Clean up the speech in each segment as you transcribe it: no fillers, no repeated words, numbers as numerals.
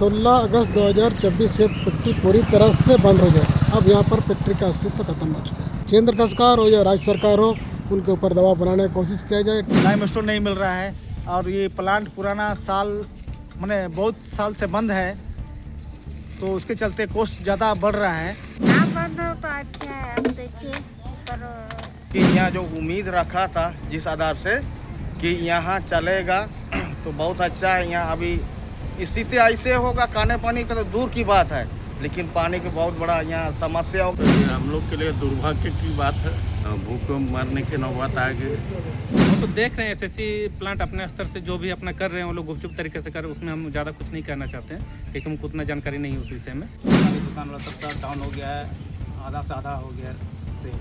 16 अगस्त 2024 से फैक्ट्री पूरी तरह से बंद हो जाए। अब यहाँ पर फैक्ट्री का अस्तित्व खत्म हो चुका है। केंद्र सरकार हो या राज्य सरकार हो, उनके ऊपर दबाव बनाने की कोशिश किया जाए। लाइम स्टोन नहीं मिल रहा है और ये प्लांट पुराना साल मैंने बहुत साल से बंद है, तो उसके चलते कॉस्ट ज़्यादा बढ़ रहा है। ना बंद हो तो अच्छा है। अब देखिए पर कि यहाँ जो उम्मीद रखा था जिस आधार से कि यहाँ चलेगा तो बहुत अच्छा है। यहाँ अभी स्थिति ऐसे होगा, खाने पानी का तो दूर की बात है, लेकिन पानी की बहुत बड़ा यहाँ समस्या होगा। हम लोग के लिए दुर्भाग्य की बात है, भूख मरने की नौबत आ गई। वो तो देख रहे हैं एसएससी प्लांट अपने स्तर से जो भी अपना कर रहे हैं वो लोग गुपचुप तरीके से कर रहे हैं, उसमें हम ज़्यादा कुछ नहीं कहना चाहते हैं क्योंकि हमको उतना जानकारी नहीं है उस विषय में। दुकान वाला सबका डाउन हो गया है, आधा से आधा हो गया सेल।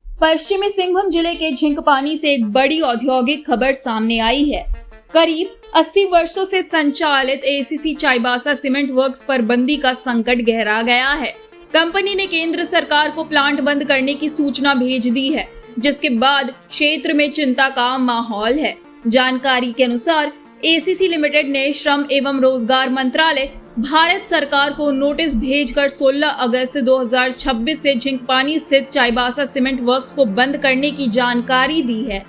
पश्चिमी सिंहभूम जिले के झिंकपानी से एक बड़ी औद्योगिक खबर सामने आई है। करीब 80 वर्षों से संचालित एसीसी चाईबासा सीमेंट वर्क्स पर बंदी का संकट गहरा गया है। कंपनी ने केंद्र सरकार को प्लांट बंद करने की सूचना भेज दी है, जिसके बाद क्षेत्र में चिंता का माहौल है। जानकारी के अनुसार एसीसी लिमिटेड ने श्रम एवं रोजगार मंत्रालय भारत सरकार को नोटिस भेजकर 16 अगस्त 2026 से झिंकपानी स्थित चाईबासा सीमेंट वर्क्स को बंद करने की जानकारी दी है।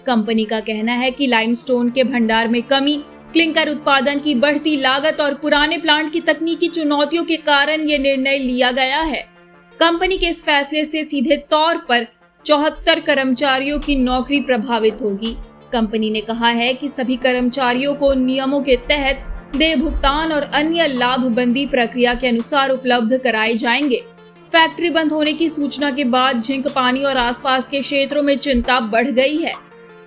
कंपनी का कहना है कि लाइमस्टोन के भंडार में कमी, क्लिंकर उत्पादन की बढ़ती लागत और पुराने प्लांट की तकनीकी चुनौतियों के कारण ये निर्णय लिया गया है। कंपनी के इस फैसले से सीधे तौर पर 74 कर्मचारियों की नौकरी प्रभावित होगी। कंपनी ने कहा है कि सभी कर्मचारियों को नियमों के तहत देय भुगतान और अन्य लाभबंदी प्रक्रिया के अनुसार उपलब्ध कराए जाएंगे। फैक्ट्री बंद होने की सूचना के बाद झिंकपानी और आसपास के क्षेत्रों में चिंता बढ़ गई है।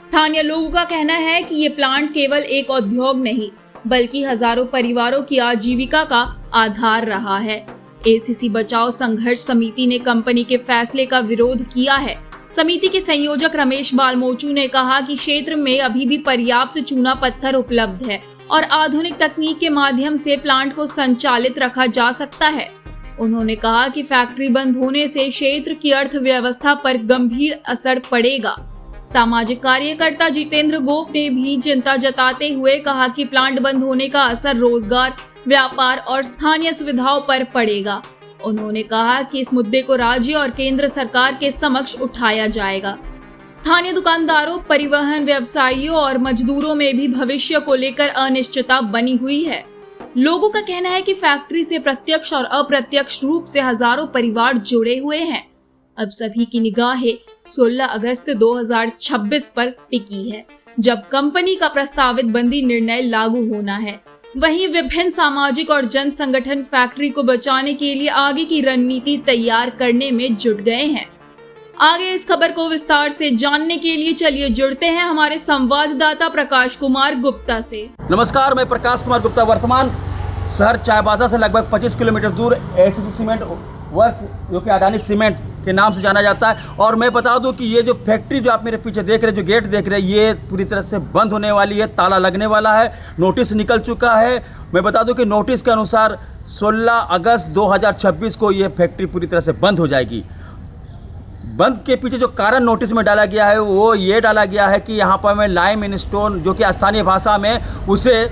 स्थानीय लोगों का कहना है कि ये प्लांट केवल एक उद्योग नहीं, बल्कि हजारों परिवारों की आजीविका का आधार रहा है। एसीसी बचाओ संघर्ष समिति ने कंपनी के फैसले का विरोध किया है। समिति के संयोजक रमेश बालमोचू ने कहा कि क्षेत्र में अभी भी पर्याप्त चूना पत्थर उपलब्ध है और आधुनिक तकनीक के माध्यम से प्लांट को संचालित रखा जा सकता है। उन्होंने कहा कि फैक्ट्री बंद होने से क्षेत्र की अर्थव्यवस्था पर गंभीर असर पड़ेगा। सामाजिक कार्यकर्ता जितेंद्र गोप ने भी चिंता जताते हुए कहा कि प्लांट बंद होने का असर रोजगार, व्यापार और स्थानीय सुविधाओं पर पड़ेगा। उन्होंने कहा कि इस मुद्दे को राज्य और केंद्र सरकार के समक्ष उठाया जाएगा। स्थानीय दुकानदारों, परिवहन व्यवसायियों और मजदूरों में भी भविष्य को लेकर अनिश्चितता बनी हुई है। लोगों का कहना है कि फैक्ट्री से प्रत्यक्ष और अप्रत्यक्ष रूप से हजारों परिवार जुड़े हुए हैं। अब सभी की निगाहें 16 अगस्त 2026 पर टिकी है, जब कंपनी का प्रस्तावित बंदी निर्णय लागू होना है। वहीं विभिन्न सामाजिक और जन संगठन फैक्ट्री को बचाने के लिए आगे की रणनीति तैयार करने में जुट गए हैं। आगे इस खबर को विस्तार से जानने के लिए चलिए जुड़ते हैं हमारे संवाददाता प्रकाश कुमार गुप्ता से। नमस्कार, मैं प्रकाश कुमार गुप्ता। वर्तमान शहर चाईबासा से लगभग 25 किलोमीटर दूर एसीसी सीमेंट वर्क्स, जो कि अडानी सीमेंट के नाम से जाना जाता है। और मैं बता दूं कि ये जो फैक्ट्री जो आप मेरे पीछे देख रहे हैं, जो गेट देख रहे हैं, ये पूरी तरह से बंद होने वाली है। ताला लगने वाला है, नोटिस निकल चुका है। मैं बता दूं कि नोटिस के अनुसार 16 अगस्त 2026 को ये फैक्ट्री पूरी तरह से बंद हो जाएगी। बंद के पीछे जो कारण नोटिस में डाला गया है वो ये डाला गया है कि यहाँ पर में लाइम इन स्टोन, जो कि स्थानीय भाषा में उसे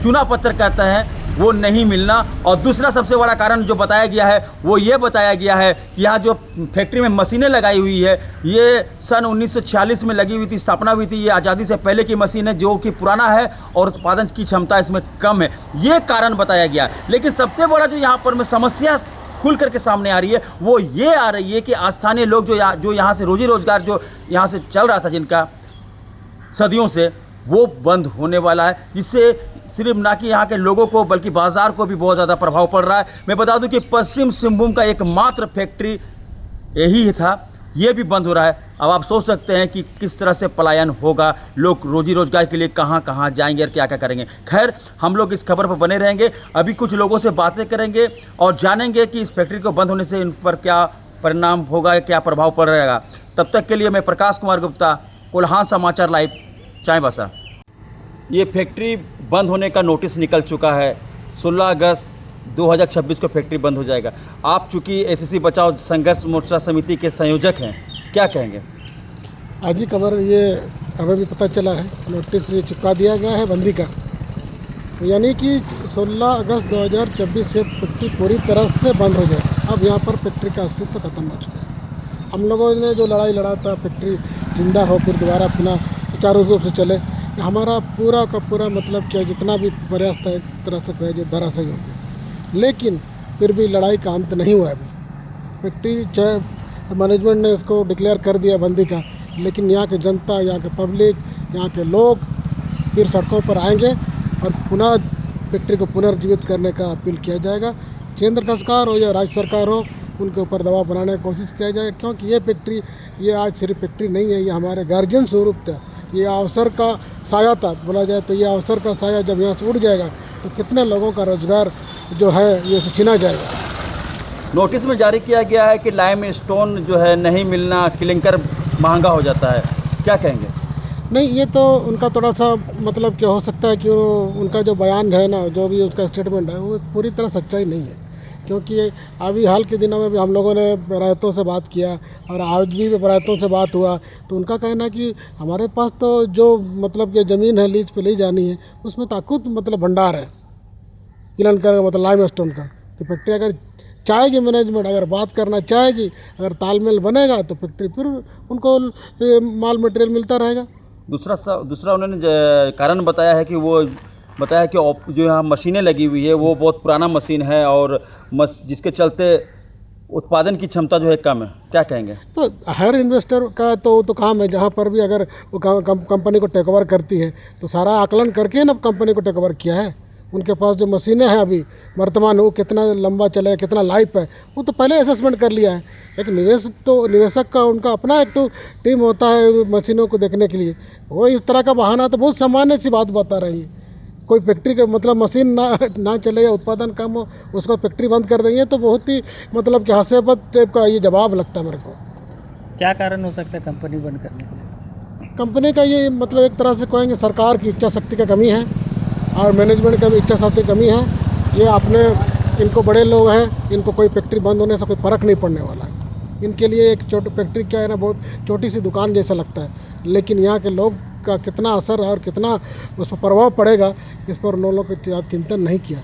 चूना पत्थर कहते हैं, वो नहीं मिलना। और दूसरा सबसे बड़ा कारण जो बताया गया है वो ये बताया गया है कि यहाँ जो फैक्ट्री में मशीनें लगाई हुई है, ये सन 1946 में लगी हुई थी, स्थापना हुई थी। ये आज़ादी से पहले की मशीन है, जो कि पुराना है और उत्पादन की क्षमता इसमें कम है। ये कारण बताया गया। लेकिन सबसे बड़ा जो यहाँ पर में समस्या खुल करके सामने आ रही है वो ये आ रही है कि स्थानीय लोग जो यहाँ से रोजी रोजगार जो यहाँ से चल रहा था, जिनका सदियों से, वो बंद होने वाला है, जिससे सिर्फ ना कि यहाँ के लोगों को बल्कि बाज़ार को भी बहुत ज़्यादा प्रभाव पड़ रहा है। मैं बता दूं कि पश्चिम सिंहभूम का एकमात्र फैक्ट्री यही था, ये भी बंद हो रहा है। अब आप सोच सकते हैं कि किस तरह से पलायन होगा, लोग रोजी रोजगार के लिए कहाँ कहाँ जाएंगे और क्या क्या करेंगे। खैर, हम लोग इस खबर पर बने रहेंगे। अभी कुछ लोगों से बातें करेंगे और जानेंगे कि इस फैक्ट्री को बंद होने से इन पर क्या परिणाम होगा, क्या प्रभाव पड़ेगा। तब तक के लिए मैं प्रकाश कुमार गुप्ता, कोल्हान समाचार लाइव, चाईबासा। ये फैक्ट्री बंद होने का नोटिस निकल चुका है। 16 अगस्त 2026 को फैक्ट्री बंद हो जाएगा। आप चूँकि एसीसी बचाओ संघर्ष मोर्चा समिति के संयोजक हैं, क्या कहेंगे? आज ही खबर ये हमें भी पता चला है, नोटिस ये चिपका दिया गया है बंदी का, यानी कि 16 अगस्त 2026 से फैक्ट्री पूरी तरह से बंद हो जाए। अब यहाँ पर फैक्ट्री का अस्तित्व खत्म हो चुका है। हम लोगों ने जो लड़ाई लड़ा था फैक्ट्री जिंदा हो फिर दोबारा अपना सुचारू रूप से चले, हमारा पूरा का पूरा मतलब क्या जितना भी प्रयास था एक तरह से कहे जो धराशायी हो गया। लेकिन फिर भी लड़ाई का अंत नहीं हुआ। अभी फैक्ट्री चाहे मैनेजमेंट ने इसको डिक्लेयर कर दिया बंदी का, लेकिन यहाँ के जनता, यहाँ के पब्लिक, यहाँ के लोग फिर सड़कों पर आएंगे और पुनः फैक्ट्री को पुनर्जीवित करने का अपील किया जाएगा। केंद्र सरकार हो या राज्य सरकार हो, उनके ऊपर दबाव बनाने की कोशिश किया जाए, क्योंकि ये फैक्ट्री ये आज सिर्फ फैक्ट्री नहीं है, ये हमारे गार्जियन स्वरूप था, ये अवसर का साया था। बोला जाए तो ये अवसर का साया जब यहाँ से उड़ जाएगा तो कितने लोगों का रोजगार जो है ये छिना जाएगा। नोटिस में जारी किया गया है कि लाइम स्टोन जो है नहीं मिलना, क्लिंकर महंगा हो जाता है, क्या कहेंगे? नहीं, ये तो उनका थोड़ा सा मतलब क्या हो सकता है कि उनका जो बयान है ना, जो भी उसका स्टेटमेंट है वो पूरी तरह सच्चाई नहीं है, क्योंकि अभी हाल के दिनों में भी हम लोगों ने रायतों से बात किया और आज भी रायतों से बात हुआ तो उनका कहना है कि हमारे पास तो जो मतलब ये ज़मीन है लीज पे ली जानी है उसमें ताकुत मतलब भंडार है क्लिंकर मतलब लाइम स्टोन का। तो फैक्ट्री अगर चाहेगी, मैनेजमेंट अगर बात करना चाहेगी, अगर तालमेल बनेगा तो फैक्ट्री फिर उनको माल मटेरियल मिलता रहेगा। दूसरा उन्होंने कारण बताया है कि वो बताया कि जो यहाँ मशीनें लगी हुई है वो बहुत पुराना मशीन है और जिसके चलते उत्पादन की क्षमता जो है कम है, क्या कहेंगे? तो हर इन्वेस्टर का तो काम है, जहाँ पर भी अगर वो कंपनी को टेक ओवर करती है तो सारा आकलन करके ना कंपनी को टेक ओवर किया है। उनके पास जो मशीनें हैं अभी वर्तमान वो कितना लंबा चले, कितना लाइफ है, वो तो पहले असेसमेंट कर लिया है। एक निवेशक का उनका अपना एक तो टीम होता है मशीनों को देखने के लिए। वो इस तरह का बहाना तो बहुत सामान्य सी बात बता रही है। कोई फैक्ट्री के मतलब मशीन ना चले या उत्पादन कम हो, उसको फैक्ट्री बंद कर देंगे तो बहुत ही मतलब कि हास्यास्पद टाइप का ये जवाब लगता है मेरे को। क्या कारण हो सकता है कंपनी बंद करने के लिए? कंपनी का ये मतलब एक तरह से कहेंगे सरकार की इच्छा शक्ति का कमी है और मैनेजमेंट का भी इच्छा शक्ति की कमी है। ये अपने इनको बड़े लोग हैं, इनको कोई फैक्ट्री बंद होने से कोई फ़र्क नहीं पड़ने वाला है। इनके लिए एक छोटी फैक्ट्री क्या है ना, बहुत छोटी सी दुकान जैसा लगता है, लेकिन यहाँ के लोग का कितना असर और कितना उस पर प्रभाव पड़ेगा इस पर उन लोगों को चिंतन नहीं किया।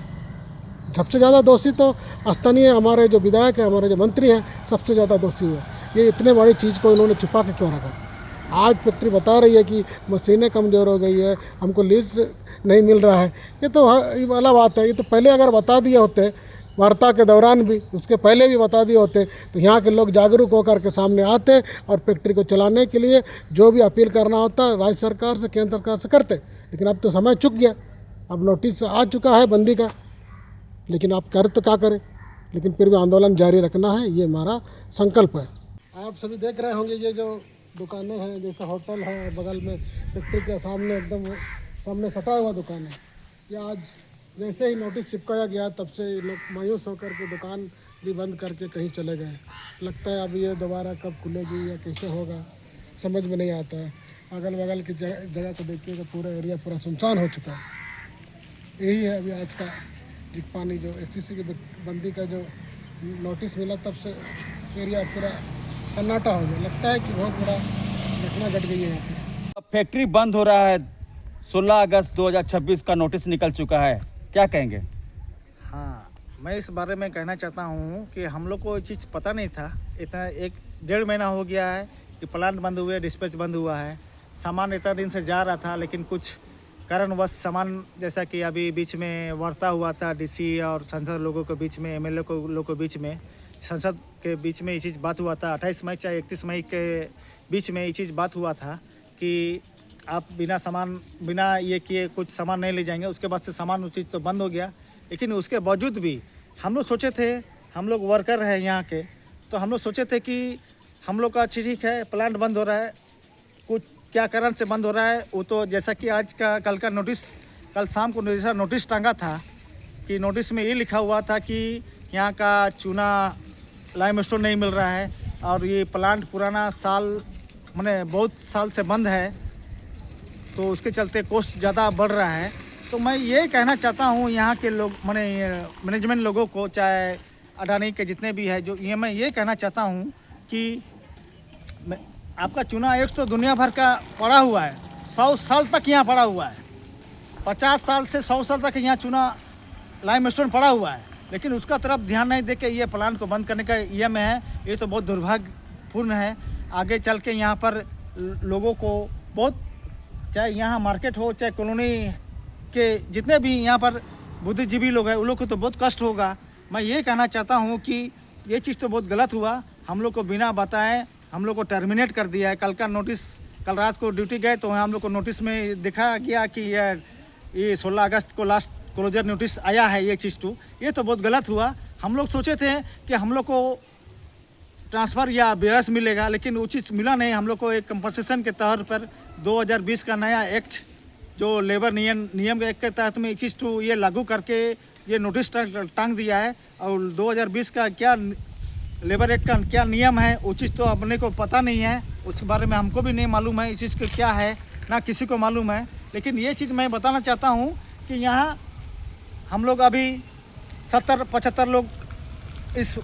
सबसे ज़्यादा दोषी तो स्थानीय हमारे जो विधायक है, हमारे जो मंत्री हैं, सबसे ज़्यादा दोषी हुए। ये इतने बड़ी चीज़ को इन्होंने छुपा के क्यों रखा? आज फैक्ट्री बता रही है कि मशीनें कमज़ोर हो गई है, हमको लीज नहीं मिल रहा है, ये तो वाला बात है। ये तो पहले अगर बता दिए होते, वार्ता के दौरान भी, उसके पहले भी बता दिए होते तो यहाँ के लोग जागरूक होकर के सामने आते और फैक्ट्री को चलाने के लिए जो भी अपील करना होता राज्य सरकार से, केंद्र सरकार से करते। लेकिन अब तो समय चुक गया, अब नोटिस आ चुका है बंदी का, लेकिन आप कर तो क्या करें, लेकिन फिर भी आंदोलन जारी रखना है, ये हमारा संकल्प है। आप सभी देख रहे होंगे ये जो दुकानें हैं, जैसे होटल है बगल में, फैक्ट्री के सामने एकदम सामने सटा हुआ दुकान है। ये आज जैसे ही नोटिस चिपकाया गया तब से लोग मायूस होकर के दुकान भी बंद करके कहीं चले गए। लगता है अब ये दोबारा कब खुलेगी या कैसे होगा समझ में नहीं आता है। अगल बगल की जगह को देखिए तो पूरा एरिया पूरा सुनसान हो चुका है। यही है अभी आज का झिंकपानी जो एसीसी की बंदी का जो नोटिस मिला तब से एरिया पूरा सन्नाटा हो गया। लगता है कि बहुत बड़ा घटना घट गई है यहाँ पर। फैक्ट्री बंद हो रहा है, 16 अगस्त 2026 का नोटिस निकल चुका है, क्या कहेंगे? हाँ, मैं इस बारे में कहना चाहता हूँ कि हम लोग को ये चीज़ पता नहीं था। इतना 1-1.5 महीना हो गया है कि प्लांट बंद हुए, डिस्पैच बंद हुआ है। सामान इतना दिन से जा रहा था, लेकिन कुछ कारणवश सामान, जैसा कि अभी बीच में वार्ता हुआ था डीसी और सांसद लोगों के बीच में, एमएलए लोगों के बीच में, संसद के बीच में ये चीज़ बात हुआ था। 28 मई या 31 मई के बीच में ये चीज़ बात हुआ था कि आप बिना ये किए कुछ सामान नहीं ले जाएंगे। उसके बाद से सामान उस चीज़ तो बंद हो गया, लेकिन उसके बावजूद भी हम लोग सोचे थे, हम लोग वर्कर हैं यहाँ के, तो हम लोग सोचे थे कि हम लोग का ठीक है प्लांट बंद हो रहा है, कुछ क्या कारण से बंद हो रहा है वो तो जैसा कि कल का नोटिस, कल शाम को जैसा नोटिस टांगा था कि नोटिस में ये लिखा हुआ था कि यहाँ का चूना लाइम स्टोन नहीं मिल रहा है और ये प्लांट पुराना बहुत साल से बंद है, तो उसके चलते कॉस्ट ज़्यादा बढ़ रहा है। तो मैं ये कहना चाहता हूँ यहाँ के लोग माने मैनेजमेंट लोगों को, चाहे अडानी के जितने भी है, जो ये मैं ये कहना चाहता हूँ कि आपका चुनाव आयोग तो दुनिया भर का पड़ा हुआ है, 100 साल तक यहाँ पड़ा हुआ है, 50 साल से 100 साल तक यहाँ चुनाव लाइम स्टोन पड़ा हुआ है, लेकिन उसका तरफ ध्यान नहीं दे के ये प्लांट को बंद करने का ईएम है। ये तो बहुत दुर्भाग्यपूर्ण है। आगे चल के यहाँ पर लोगों को बहुत, चाहे यहाँ मार्केट हो, चाहे कॉलोनी के जितने भी यहाँ पर बुद्धिजीवी लोग हैं, उन लोग को तो बहुत कष्ट होगा। मैं ये कहना चाहता हूँ कि ये चीज़ तो बहुत गलत हुआ, हम लोग को बिना बताए हम लोग को टर्मिनेट कर दिया है। कल का नोटिस, कल रात को ड्यूटी गए तो हम लोग को नोटिस में दिखा गया कि ये 16 अगस्त को लास्ट क्लोजर नोटिस आया है। ये चीज़ तो ये तो बहुत गलत हुआ। हम लोग सोचे थे कि हम लोग को ट्रांसफ़र या बेरस मिलेगा, लेकिन वो चीज़ मिला नहीं। हम लोग को एक कंपनसेशन के तौर पर 2020 का नया एक्ट, जो लेबर नियम के एक्ट के तहत में एक चीज़ तो ये लागू करके ये नोटिस टांग दिया है। और 2020 का क्या लेबर एक्ट का क्या नियम है वो चीज़ तो अपने को पता नहीं है, उसके बारे में हमको भी नहीं मालूम है इस चीज़ का क्या है, ना किसी को मालूम है। लेकिन ये चीज़ मैं बताना चाहता हूँ कि यहाँ हम लोग अभी 70-75 लोग इस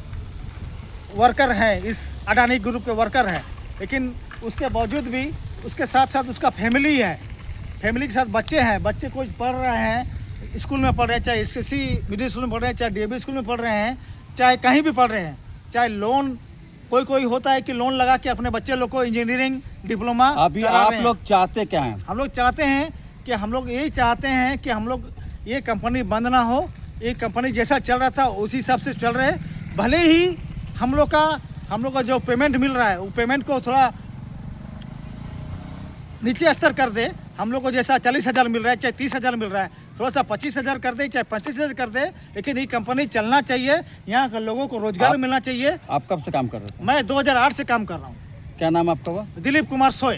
वर्कर हैं, इस अडानी ग्रुप के वर्कर हैं, लेकिन उसके बावजूद भी उसके साथ साथ उसका फैमिली है, फैमिली के साथ बच्चे हैं। बच्चे कुछ पढ़ रहे हैं, स्कूल में पढ़ रहे हैं, चाहे SSC मिडिल स्कूल में पढ़ रहे हैं, चाहे DAV स्कूल में पढ़ रहे हैं, चाहे कहीं भी पढ़ रहे हैं, चाहे लोन कोई होता है कि लोन लगा के अपने बच्चे लोग को इंजीनियरिंग डिप्लोमा अभी आप लोग चाहते क्या हैं? हम लोग चाहते हैं कि हम लोग यही चाहते हैं कि हम लोग ये कंपनी बंद ना हो। ये कंपनी जैसा चल रहा था उसी हिसाब से चल रहे, भले ही हम लोग का जो पेमेंट मिल रहा है वो पेमेंट को थोड़ा नीचे स्तर कर दे। हम लोग को जैसा 40,000 मिल रहा है, चाहे 30,000 मिल रहा है, थोड़ा सा 25,000 कर दे, चाहे 25,000 कर दे, लेकिन ये कंपनी चलना चाहिए, यहाँ के लोगों को रोजगार मिलना चाहिए। आप कब से काम कर रहे थे? मैं 2008 से काम कर रहा हूँ। क्या नाम आपका हुआ? दिलीप कुमार सोय।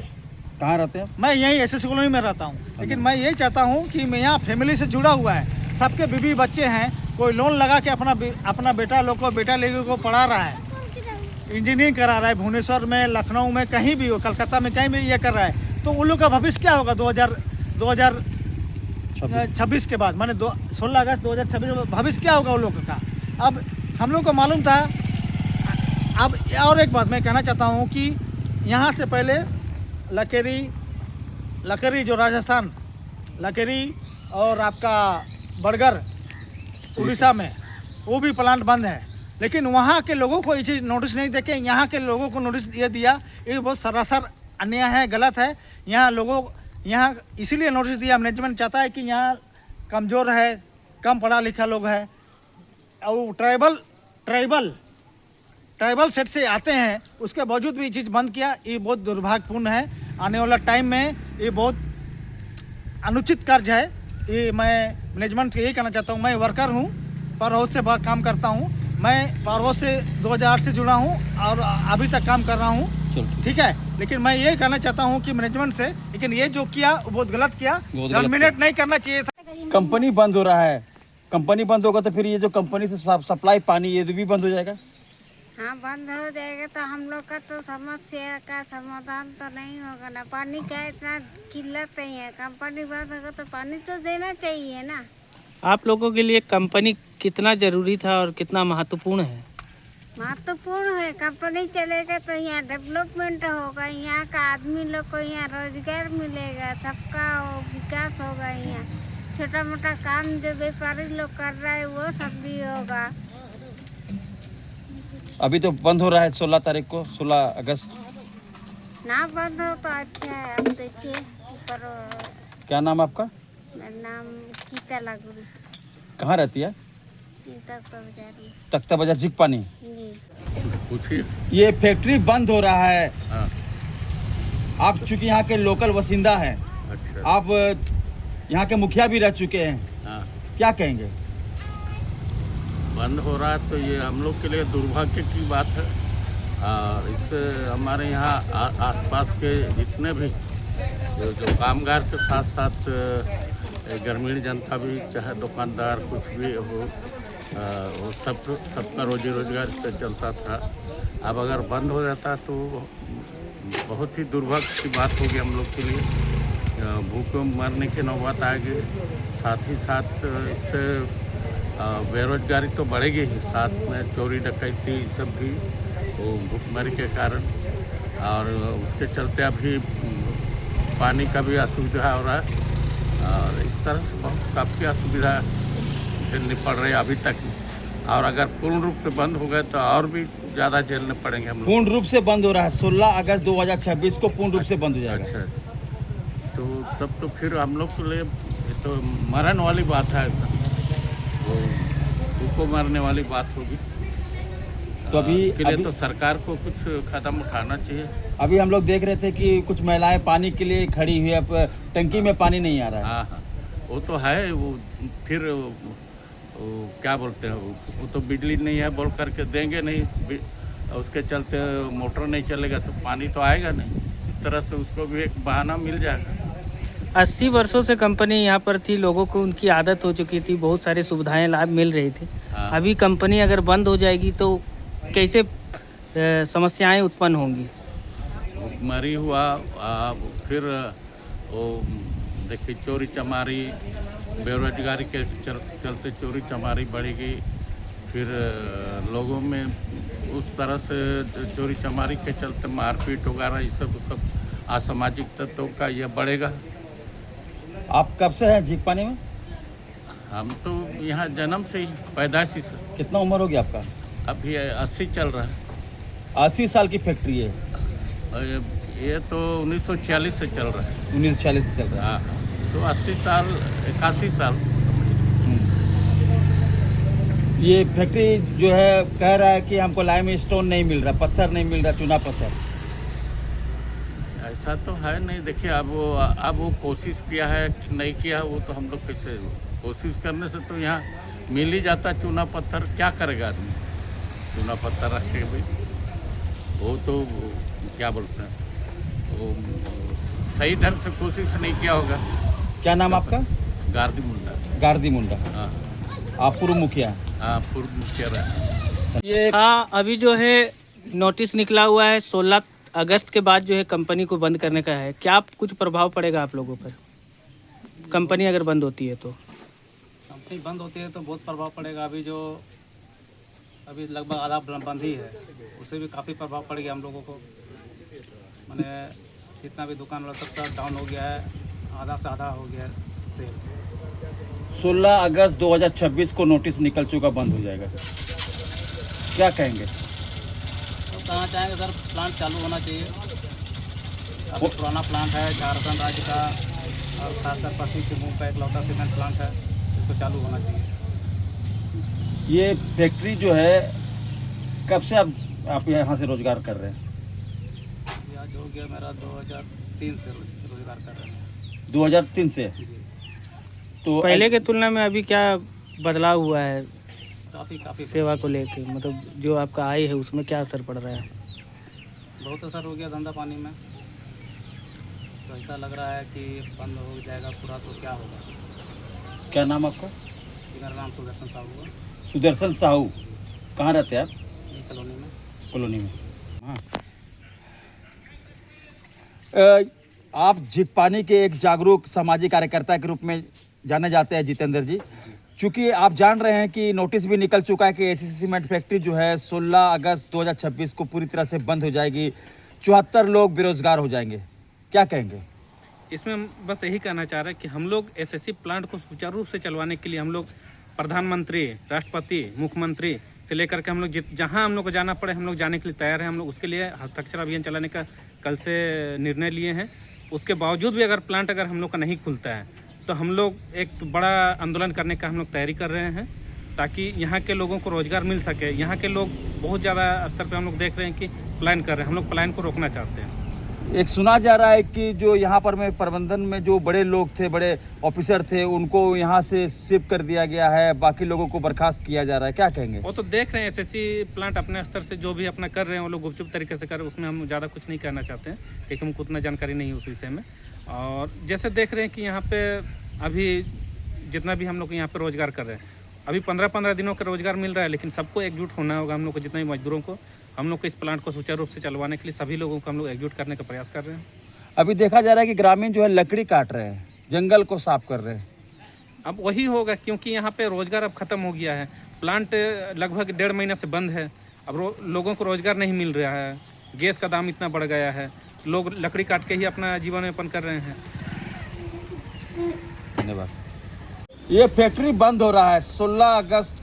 कहाँ रहते हैं? मैं यहीं SS कॉलोनी में रहता हूँ। लेकिन मैं यही चाहता हूँ कि मैं यहाँ फैमिली से जुड़ा हुआ है, सबके बीवी बच्चे हैं, कोई लोन लगा के अपना बेटा लोग को को पढ़ा रहा है, इंजीनियरिंग करा रहा है, भुवनेश्वर में, लखनऊ में, कहीं भी हो, कलकत्ता में कहीं भी ये कर रहा है, तो उन लोग का भविष्य क्या होगा 2026 के बाद, माने 16 अगस्त 2026 में भविष्य क्या होगा उन लोगों का। अब हम लोग को मालूम था। अब और एक बात मैं कहना चाहता हूँ कि यहाँ से पहले लकेरी जो राजस्थान, लकेरी और आपका बड़गर उड़ीसा में, वो भी प्लांट बंद है, लेकिन वहाँ के लोगों को ये चीज़ नोटिस नहीं देके यहाँ के लोगों को नोटिस ये दिया। ये बहुत सरासर अन्याय है, गलत है। यहाँ इसीलिए नोटिस दिया, मैनेजमेंट चाहता है कि यहाँ कमज़ोर है, कम पढ़ा लिखा लोग है और ट्राइबल सेट से आते हैं, उसके बावजूद भी ये चीज़ बंद किया। ये बहुत दुर्भाग्यपूर्ण है। आने वाला टाइम में ये बहुत अनुचित कार्य है। ये मैं मैनेजमेंट से यही कहना चाहता हूँ। मैं वर्कर हूँ, पावर हाउस से काम करता हूँ। मैं पावर हाउस से 2008 से जुड़ा हूँ और अभी तक काम कर रहा हूँ, ठीक है। लेकिन मैं ये कहना चाहता हूँ कि मैनेजमेंट से, लेकिन ये जो किया वो बहुत गलत किया, टर्मिनेट नहीं करना चाहिए था। कंपनी बंद हो रहा है, कंपनी बंद होगा तो फिर ये जो कंपनी से सप्लाई पानी ये भी बंद हो जाएगा। हाँ, बंद हो जाएगा तो हम लोग का तो समस्या का समाधान तो नहीं होगा ना। पानी का इतना किल्लत नहीं है, कंपनी बंद होगा तो पानी तो देना चाहिए ना। आप लोगों के लिए कंपनी कितना जरूरी था और कितना महत्वपूर्ण है? महत्वपूर्ण है। कंपनी चलेगा तो यहाँ डेवलपमेंट होगा, यहाँ का आदमी लोग को यहाँ रोजगार मिलेगा, सबका विकास होगा। यहाँ छोटा मोटा काम जो व्यापारी लोग कर रहा है वो सब भी होगा। अभी तो बंद हो रहा है 16 तारीख को, 16 अगस्त। ना बंद हो तो अच्छा है। अब देखिए ऊपर। क्या नाम आपका? मेरा नाम गीता लागुरी। कहाँ रहती है? तख्ता बाजार झीक पानी। पूछिए। ये फैक्ट्री बंद हो रहा है। हाँ। आप चूंकि यहाँ के लोकल बासिंदा हैं, अच्छा। आप यहाँ के मुखिया भी रह चुके हैं, हाँ। क्या कहेंगे? बंद हो रहा है तो ये हम लोग के लिए दुर्भाग्य की बात है। और इससे हमारे यहाँ आसपास के जितने भी जो कामगार के साथ साथ ग्रामीण जनता भी, चाहे दुकानदार कुछ भी हो, वो सबका रोजी रोजगार इससे चलता था। अब अगर बंद हो जाता तो बहुत ही दुर्भाग्य की बात होगी हम लोग के लिए। भूखे मरने की नौबत आ गई। साथ ही साथ इससे बेरोजगारी तो बढ़ेगी ही, साथ में चोरी डकैती सब भी वो भुखमरी के कारण, और उसके चलते अभी पानी का भी असुविधा हो रहा है, और इस तरह से बहुत काफ़ी असुविधा से निपट रहे अभी तक। और अगर पूर्ण रूप से बंद हो गए तो और भी ज़्यादा झेलने पड़ेंगे हम लोग। पूर्ण रूप से बंद हो रहा है, 16 अगस्त 2026 को पूर्ण रूप से बंद हो जाएगा। अच्छा, तो तब तो फिर हम लोग के लिए ये तो मरण वाली बात है, वो भूखों मरने वाली बात होगी। तो अभी इसके लिए तो सरकार को कुछ कदम उठाना चाहिए। अभी हम लोग देख रहे थे कि कुछ महिलाएं पानी के लिए खड़ी हुई है, अब टंकी में पानी नहीं आ रहा है। हाँ हाँ, वो तो है। वो फिर वो क्या बोलते हैं, वो तो बिजली नहीं है बोल करके देंगे नहीं, उसके चलते मोटर नहीं चलेगा तो पानी तो आएगा नहीं। इस तरह से उसको भी एक बहाना मिल जाएगा। 80 वर्षों से कंपनी यहाँ पर थी, लोगों को उनकी आदत हो चुकी थी, बहुत सारी सुविधाएं लाभ मिल रही थी। हाँ। अभी कंपनी अगर बंद हो जाएगी तो कैसे समस्याएं उत्पन्न होंगी? भुखमरी हुआ, फिर वो देखिए चोरी चमारी, बेरोजगारी के चलते चोरी चमारी बढ़ेगी, फिर लोगों में उस तरह से चोरी चमारी के चलते मारपीट वगैरह ये सब असामाजिक तत्वों का ये बढ़ेगा। आप कब से हैं झींकपानी में? हम तो यहाँ जन्म से ही, पैदाइशी से। कितना उम्र हो गया आपका? अभी 80 चल रहा है। 80 साल की फैक्ट्री है। और ये तो 1946 से चल रहा है। 1940 से चल रहा है। हाँ, तो 80 साल 81 साल। ये फैक्ट्री जो है कह रहा है कि हमको लाइम स्टोन नहीं मिल रहा, पत्थर नहीं मिल रहा, चूना पत्थर। ऐसा तो है नहीं। देखिए अब वो कोशिश किया है कि नहीं किया, वो तो हम लोग कैसे, कोशिश करने से तो यहाँ मिल ही जाता चूना पत्थर। क्या करेगा आदमी चूना पत्थर रख के भी? वो तो क्या बोलते हैं, वो सही ढंग से कोशिश नहीं किया होगा। क्या नाम आपका? गार्दी मुंडा। गार्दी मुंडा। हाँ आप पूर्व मुखिया? हाँ, पूर्व मुखिया रहा। ये हाँ, अभी जो है नोटिस निकला हुआ है 16 अगस्त के बाद जो है कंपनी को बंद करने का है। क्या कुछ प्रभाव पड़ेगा आप लोगों पर? कंपनी अगर बंद होती है तो? कंपनी बंद होती है तो बहुत प्रभाव पड़ेगा। अभी लगभग आधा बंद ही है, उससे भी काफ़ी प्रभाव पड़ गया हम लोगों को। मैंने जितना भी दुकान वाला सबका डाउन हो गया है, आधा से आधा हो गया है सेल। 16 अगस्त 2026 को नोटिस निकल चुका, बंद हो जाएगा। क्या कहेंगे? तो कहना चाहेंगे सर, प्लांट चालू होना चाहिए। अभी पुराना प्लांट है झारखंड राज्य का, और खासकर पश्चिम सिंहभूम का इकलौता सीमेंट प्लांट है, इसको चालू होना चाहिए। ये फैक्ट्री जो है कब से आप यहाँ से रोजगार कर रहे हैं? आज हो गया मेरा 2003 से रोजगार कर रहे हैं। 2003 से? जी, तो पहले के तुलना में अभी क्या बदलाव हुआ है काफ़ी सेवा को लेके? मतलब जो आपका आय है उसमें क्या असर पड़ रहा है? बहुत असर हो गया धंधा पानी में। तो ऐसा लग रहा है कि बंद हो जाएगा पूरा तो क्या होगा। क्या नाम आपका? जी, मेरा नाम सुदर्शन साहू है, सुदर्शन साहू। कहाँ रहते हैं आप? ये कॉलोनी में। कॉलोनी में। हाँ। आप झींकपानी के एक जागरूक सामाजिक कार्यकर्ता के रूप में जाने जाते हैं जितेंद्र जी। चूँकि आप जान रहे हैं कि नोटिस भी निकल चुका है कि एसीसी सीमेंट फैक्ट्री जो है 16 अगस्त 2026 को पूरी तरह से बंद हो जाएगी, 74 लोग बेरोजगार हो जाएंगे। क्या कहेंगे? इसमें हम बस यही कहना चाह रहे हैं कि हम लोग एसएससी प्लांट को सुचारू रूप से चलवाने के लिए हम लोग प्रधानमंत्री, राष्ट्रपति, मुख्यमंत्री से लेकर के हम लोग जहां हम लोग को जाना पड़े हम लोग जाने के लिए तैयार हैं। हम लोग उसके लिए हस्ताक्षर अभियान चलाने का कल से निर्णय लिए हैं। उसके बावजूद भी अगर प्लांट अगर हम लोग का नहीं खुलता है तो हम लोग एक बड़ा आंदोलन करने का हम लोग तैयारी कर रहे हैं, ताकि यहाँ के लोगों को रोज़गार मिल सके। यहाँ के लोग बहुत ज़्यादा स्तर पे हम लोग देख रहे हैं कि पलायन कर रहे हैं, हम लोग पलायन को रोकना चाहते हैं। एक सुना जा रहा है कि जो यहाँ पर में प्रबंधन में जो बड़े लोग थे, बड़े ऑफिसर थे, उनको यहाँ से शिफ्ट कर दिया गया है, बाकी लोगों को बर्खास्त किया जा रहा है। क्या कहेंगे? वो तो देख रहे हैं एसएससी प्लांट अपने स्तर से जो भी अपना कर रहे हैं वो लोग गुपचुप तरीके से कर रहे हैं, उसमें हम ज़्यादा कुछ नहीं कहना चाहते हैं क्योंकि हमको उतना जानकारी नहीं है उस विषय में। और जैसे देख रहे हैं कि यहाँ पे अभी जितना भी हम लोग यहाँ पे रोज़गार कर रहे हैं, अभी 15-15 दिनों का रोज़गार मिल रहा है, लेकिन सबको एकजुट होना होगा। हम लोग को जितने भी मजदूरों को हम लोग को इस प्लांट को सुचारू रूप से चलवाने के लिए सभी लोगों को हम लोग एकजुट करने का प्रयास कर रहे हैं। अभी देखा जा रहा है कि ग्रामीण जो है लकड़ी काट रहे हैं, जंगल को साफ कर रहे हैं। अब वही होगा, क्योंकि यहाँ पे रोज़गार अब ख़त्म हो गया है। प्लांट लगभग 1.5 महीना से बंद है। अब लोगों को रोज़गार नहीं मिल रहा है, गैस का दाम इतना बढ़ गया है, लोग लकड़ी काट के ही अपना जीवन यापन कर रहे हैं। धन्यवाद। ये फैक्ट्री बंद हो रहा है, 16 अगस्त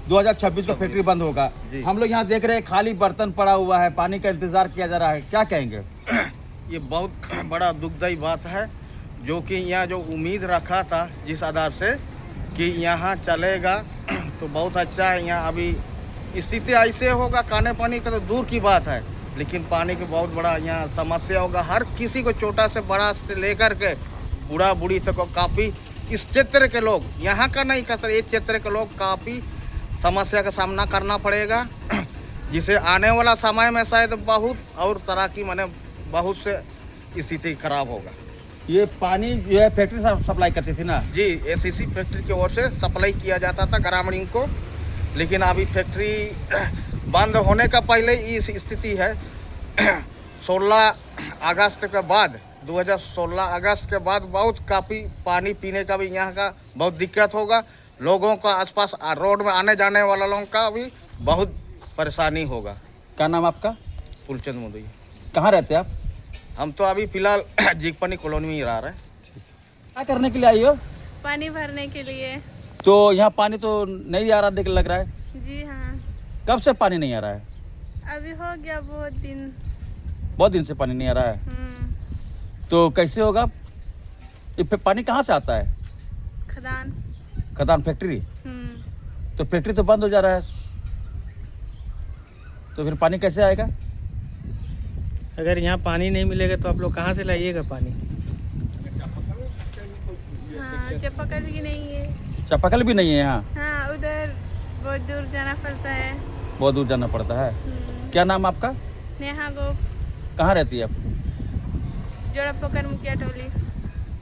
2026 को फैक्ट्री बंद होगा। हम लोग यहाँ देख रहे हैं खाली बर्तन पड़ा हुआ है, पानी का इंतजार किया जा रहा है, क्या कहेंगे? ये बहुत बड़ा दुखदायी बात है, जो कि यहाँ जो उम्मीद रखा था जिस आधार से कि यहाँ चलेगा तो बहुत अच्छा है। यहाँ अभी स्थिति ऐसे होगा, खाने पानी का तो दूर की बात है, लेकिन पानी की बहुत बड़ा यहाँ समस्या होगा। हर किसी को, छोटा से बड़ा से लेकर के बूढ़ा बूढ़ी तक काफ़ी इस क्षेत्र के लोग, यहाँ का नहीं कहते, इस क्षेत्र के लोग काफ़ी समस्या का सामना करना पड़ेगा, जिसे आने वाला समय में शायद बहुत और तरह की माने बहुत से स्थिति खराब होगा। ये पानी जो है फैक्ट्री सप्लाई करती थी ना? जी, एसीसी फैक्ट्री की ओर से सप्लाई किया जाता था ग्रामीण को, लेकिन अभी फैक्ट्री बंद होने का पहले ही स्थिति है। 16 अगस्त के बाद 2016 अगस्त के बाद बहुत काफ़ी पानी पीने का भी यहाँ का बहुत दिक्कत होगा। लोगों का आसपास रोड में आने जाने वाला लोगों का भी बहुत परेशानी होगा। क्या नाम आपका? फुलचंद मोदी। कहाँ रहते हैं आप? हम तो अभी फिलहाल जीगपनी कॉलोनी में ही रह रहे हैं। क्या करने के लिए आई हो? पानी भरने के लिए। तो यहाँ पानी तो नहीं आ रहा देख लग रहा है। जी हाँ, कब से पानी नहीं आ रहा है? अभी हो गया बहुत दिन। बहुत दिन से पानी नहीं आ रहा है। तो कैसे होगा? ये पानी कहाँ से आता है? खदान। खदान फैक्ट्री? तो फैक्ट्री तो बंद हो जा रहा है, तो फिर पानी कैसे आएगा? अगर यहाँ पानी नहीं मिलेगा तो आप लोग कहाँ से लाइएगा पानी? हाँ, चापाकल भी नहीं है। चापाकल भी नहीं है यहाँ? हाँ, उधर बहुत दूर जाना पड़ता है। बहुत दूर जाना पड़ता है। क्या नाम आपका? नेहा गोप। कहाँ रहती है आप? जोड़ा पकड़ मुखिया टोली।